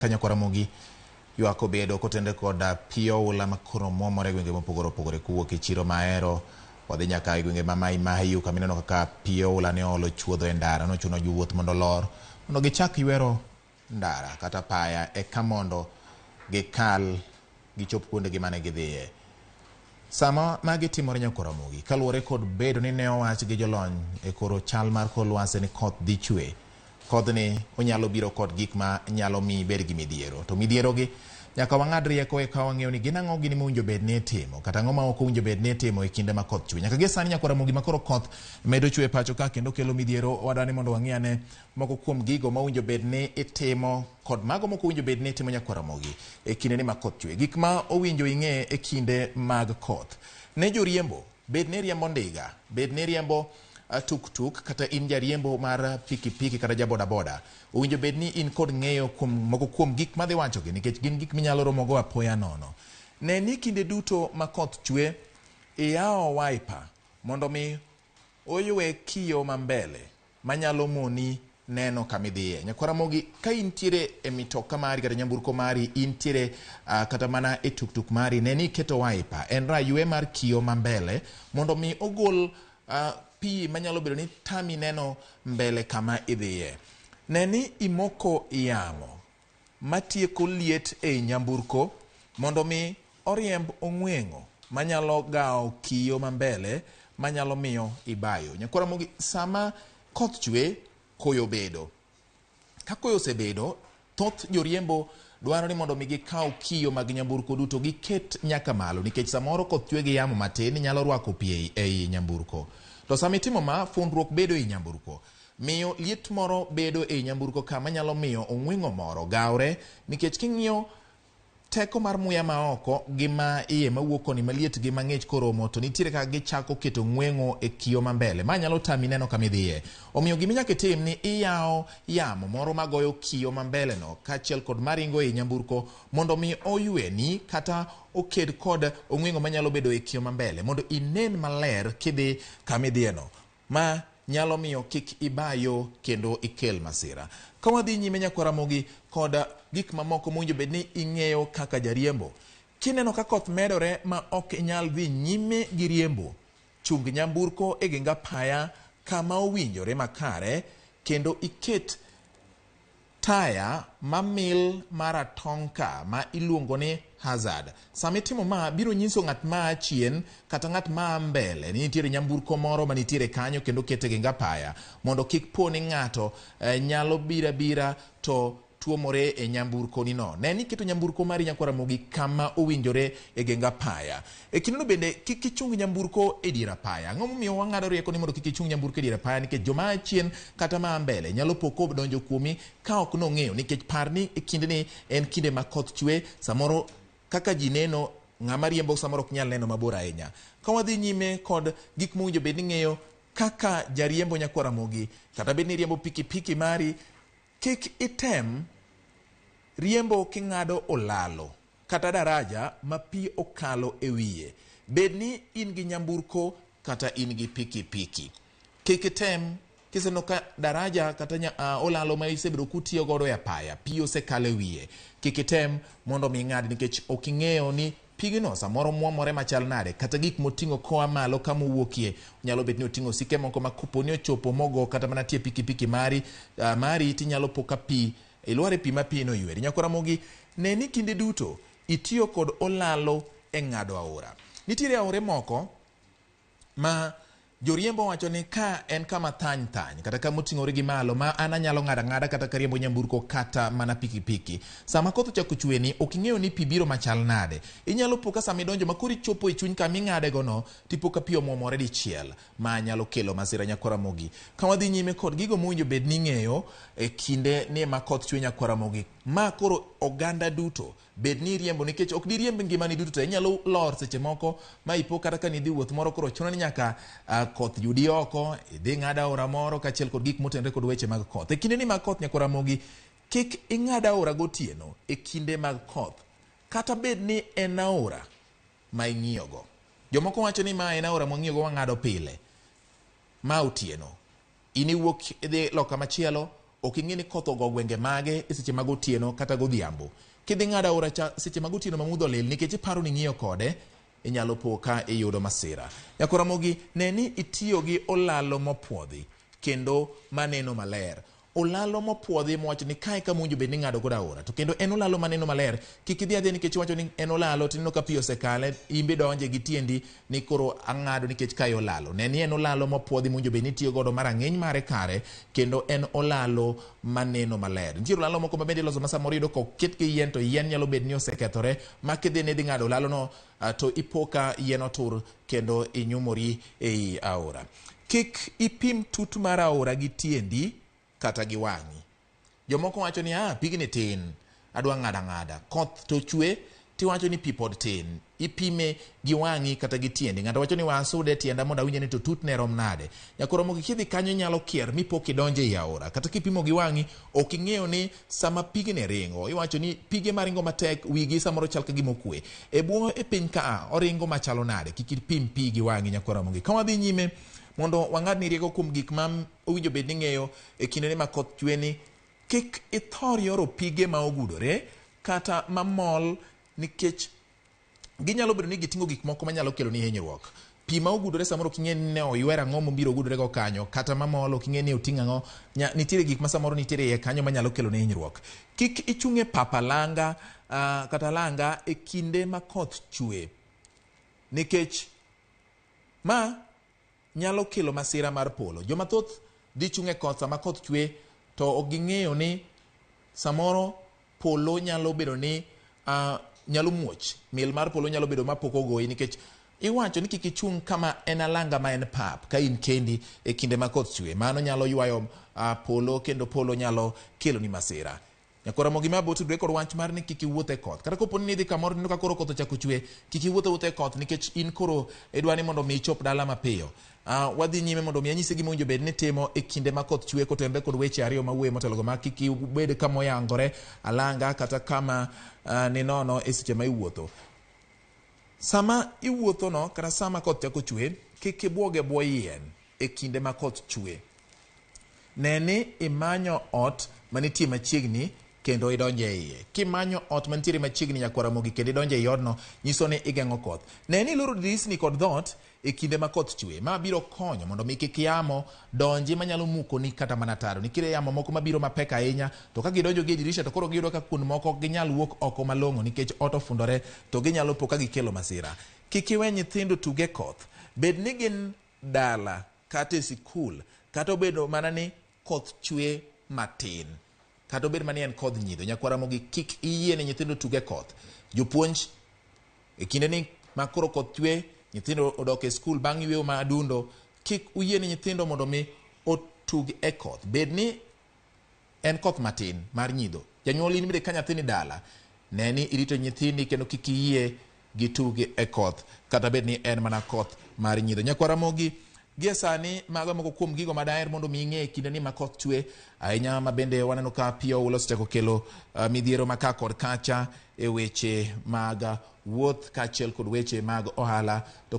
Kanyakwamogi ywak obedo kotende koda pio ula makoro momore gwenge mopogore opogore kuwuok e chiro maero wadhi nyaka e gwenge ma Mai Mahiu kama ineno kaka pio ula ne olo chuodho e ndara nochuno jowuoth mondo lor mondo gichak ywero ndara kata paya eka mondo gikal gichop kuondegi mane gidhiye. Sama magi timore Nyakwaramogi kaluwore kod bedo ni ne owach gi jolony e koro chal mar kor lwasi ni koth dhi chwe. Kodhni onyalo biro kod gik ma nyalo mi bed gi midhiero. To midhierogi nyaka wang'ad rieko eka wang'eyo ni gin ang'o gini mowinjo bed ni itimo kata ang'o ma ok owinjo bed ni itimo e kinde ma koth chwe. Nyaka gie sani Nyakwaramogi makoro koth medo chwe pacho ka kendo kelo midhiero, wadwani mondo wang'e ane moko kuom gigo ma owinjo bed ni itimo kod mago moko owinjo bed ni itimo Nyakwaramogi e kinde ni ma koth chwe. Gik ma owinjo ing'e e kinde mag koth. Ne joriembo, bed ni riembo ndiga, bed ni riembo tuk kata in jariembo mar pikipiki kata jabodaboda, owinjo bed ni in kod ng'eyo moko kuom gik madhi wachogi nikech gin gik minyalo romogo apoya nono. Ne ni kinde duto ma koth chwe iyawo wiper mondo mi oywe kiyo ma mbele manyalo moni neno kamidhiye. Nyakwaramogi ka intiere e mitoka mari kata nyamburko mari, intiere kata mana e tuk mari, ne ni keto wiper en raywe mar kiyo ma mbele mondo mi ogol pi manyalo bedo ni tami neno mbele kama idhiye. Ne ni imoko yamo matieko liet e nyamburko mondo mi oriemb ong'wengo manyalo gawo kiyo ma mbele manyalo miyo ibayo. Nyakwaramogi sama koth chwe koyo bedo. Ka koyo osebedo, thoth joriembo dwaro ni mondo mi gikaw kiyo mag nyamburko duto giket nyaka malo nikech samoro koth chwe gi yamo matin nyalo rwako pi ei nyamburko. To sama itimo ma, fundruok bedo e nyamburko. Miyo liet moro bedo e nyamburko kama nyalo miyo ong'wengo moro gawre nikech king'iyo teko mar muya ma oko gi ma iye mawuok koni maliet gi mang'ich koromo to nitiere kaka gichako keto ng'wengo e kiyo ma mbele ma nyalo tami neno kama idhiye. Omiyo gima nyaka itim ni iyawo yamo moro magoyo kiyo ma mbele no kaachiel kod maringo e nyamburko mondo mi oyweni kata oked kod ong'wengo manyalo bedo e kiyo ma mbele mondo inen maler kidhi kama idhiye no, ma nyalo miyo kik ibayo kendo ikel masira. Ka wadhi nyime Nyakwaramogi kod gik mamoko mowinjo bed ni ing'eyo kaka jariembo. Kineno ka koth medore ma ok inyal dhi nyime gi riembo, chung nyamburko e genga paya kama owinjore makare kendo iket taya mamil maratonka ma iluongo ni hazard. Sama itimo ma biro nyiso ng'at ma chien kata ng'at ma mbele ni nitiere nyamburko moro ma nitiere kanyo kendo kete genga paya mondo kik po ni ng'ato nyalo bira to tuomore e nyamburko ni no. Ne ni keto nyamburko mari Nyakwaramogi kama owinjore e genga paya. E kindeno bende kik ichung nyamburko e dier apaya. Ang'o momiyo wang'ado rieko ni mondo kik ichung nyamburko e dier apaya? Nikech joma chien kata ma mbele nyalo poko donjo kuomi ka ok nong'eyo. Nikech parni e kindeni en kinde ma koth chwe, samoro kaka ji neno ng'ama riembo samoro ok nyal neno mabor ahinya. Ka wadhi nyime kod gik mowinjo bed ni ng'eyo kaka jariembo Nyakwaramogi kata bed ni riembo pikipiki mari, kik item riembo king'ado olalo kata daraja ma pi okalo e wiye. Bed ni in gi nyamburko kata in gi pikipiki, kik item kiseneno ka daraja kata olalo ma isebedo kutiyo godo e apaya pi osekalo e wiye, kik item mondo mi ing'ad nikech ok ing'eyo ni pigno samoro muomore machal nade kata gik moting'o koa malo kama owuokie. Nyalo bet ni oting'o osike moko ma koponi ochopo mogo kata mana tie pikipiki mari tinyalo po ka pi ilware pi ma pi no yweri. Nyakwaramogi ne ni kinde duto itiyo kod olalo e ng'ado aora. Nitiere aore moko ma joriembo wacho ni ka en kama thany kata kama oting'ore gi malo ma an anyalo ng'ado ang'ada kata kariembo nyamburko kata mana pikipiki. Sama koth ochako chwe ni ok ing'eyo ni pi biro machal nade. Inyalo po ka sama idonjo makoro ichopo e chuny kama ing'ade go no tipo ka pi omwomore dichiel ma nyalo kelo masira Nyakwaramogi. Ka wadhi nyime kod gigo mowinjo bed ni ing'eyo e kinde ni ma koth chwe Nyakwaramogi, ma koro oganda duto bed ni riembo nikech ok diriemb ngimani duto te. Inyalo lor seche moko ma ipo kata ka nidhi wuoth moro koro chuno ni nyaka koth yudi oko, idhi ng'ado aora moro kaachiel kod gik motenore kod weche mag koth. E kinde ni mag koth Nyakwaramogi kik ing'ad aora gotieno e kinde mag koth kata bed ni en aora ma ing'iyogo. Jomoko wacho ni ma en aora ma ing'iyogo wang'ado pile ma otieno. In iwuok idhi loka machielo ok ing'e ni koth ogo gwenge mage e seche mag otieno kata godhiambo. Kidhi ng'ado aora cha seche mag otieno ma mudho lil nikech iparo ni ng'iyo kode, inyalo po ka iyudo masira. Nyakoromogi, ne ni itiyo gi olalo mopuodhi kendo maneno maler. Olalo mopuodhi mwach ni kae ka munjo bed ni ng'ado godo aora, to kendo en olalo maneno maler. Kik idhi adhi nikech wacho ni en olalo tineno ka pi osekale, imbe donje gi tiendi ni koro ang'ado nikech kae olalo. Ne ni en olalo mopuodhi munjo bed ni tiyo godo marang'eny mare kare, kendo en olalo maneno maler. Nitiere olalo moko ma bende iloso ma samoro iyudo koket gi yien, to yien nyalo bed ni osekethore, ma kidhi ni dhi ng'ado olalo no to ipo ka yien otur kendo inyumori ei aora. Kik ipim tut mar aora gi tiendi kata gi wang'i. Jomoko wacho ni pigni tin, adwa ng'ada ng'ada. Koth to chwe tiwacho ni pi pod tin. Ipime gi wang'i kata gi tiendi. Ng'ato wacho ni wasude tienda mondo awinje ni to tut ne rom nade. Nyakoromogi, kidhi kanyo nyalo kier mi pok idonje i aora. Kata kipimo gi wang'i, ok ing'eyo ni sama pigni ringo, iwacho ni pige maringo matek wigi samoro chal ka gima okwe. E bwo e piny ka oringo machalo nade. Kik ipim pi gi wang'i nyakoromogi. Ka wadhi nyime mondo wang'ad ni rieko kuom gik ma owinjo bed ni ng'eyo e kindeni ma koth chwe ni, kik ithor yoro pige ma ogudore kata mamol, nikech ginyalo bedo ni giting'o gik moko manyalo kelo ni hinyruok. Pi ma ogudore samoro ok ing'e ni ne oywer ang'o mobiro ogudore go kanyo, kata mamol ok ing'e ni oting'o ang'o. Nitiere gik ma samoro nitiere iye kanyo manyalo kelo ni hinyruok. Kik ichung'e papa langa kata langa e kinde ma koth chwe, nikech ma nyalo kelo masira mar polo. Joma thoth dhi chung'e koth sama koth chwe to ok ging'eyo ni samoro polo nyalo bedo ni nyalo muoch. Mil mar polo nyalo bedo ma pok ogoyi, nikech iwacho ni kik ichung' kama en alanga ma en pap ka in kendi e kinde ma koth chwe. Mano nyalo ywayo polo, kendo polo nyalo kelo ni masira. Nyakoromogi, ma botudre kod wach mar ni kik iwuothe koth. Kata koponi ni idhi kamoro neno ka koro koth ochako chwe, kik iwuothe koth, nikech in koro idwa ni mondo mi ichop dala mapiyo. Wadhi nyime mondo mi anyise gima owinjo bed ni timo e kinde ma koth chwe, kotembe kod weche ariyo ma wuoye motelogo, ma kik ibed kama oyangore alanga kata kama ni nono e seche ma iwuotho. Sama iwuotho no kata sama koth chako chwe, kik ibwoge bwo yien e kinde ma koth chwe. Ne ni imanyo ot manitie machiegni kendo idonje iye. Kimanyo ot mantiere machiegni nyakoromogi kendo idonje i odno, nyiso ni igeng'o koth. Ne ni iloro dirisni kod dhoot e kinde ma koth chwe. Ma biro konyo mondo mi kik yamo donji manyalo mukoni kata mana taro. Nitie yamo moko mabiro mapek ahinya, to ka gidonjo gi dirisha to koro giyudo ka kuond moko ginyal wuok oko malong'o nikech ot ofundore, to ginyalo po ka gikelo masira. Kik iwe nyithindo tuge koth. Bed ni gin dala kata e sikul, kata obedo mana ni koth chwe matin, kata obed mani en kodh nyidho. Nyakoromogi, kik iyie ni nyithindo tuge koth. Jopuonj e kinde ni ma koro koth chwe, nyithindo odok e skul bang' yweyo ma adundo, kik uyie ni nyithindo mondo mi otug e koth. Bed ni en koth matin mar nyidho. Janyuol, in bende ka nyathini dala, ne ni irito nyithindi kendo kik iyie gitugi e koth, kata bed ni en mana koth mar nyidho. Nyakoromogi, gie sani mago moko kuom gigo ma daher mondo mi ing'e kinde ni ma koth chwe ahinya, ma bende waneno ka pi oula osechako kelo midhiero ma ka kod kacha e weche mag wuoth kaachiel kod weche mag ohala. To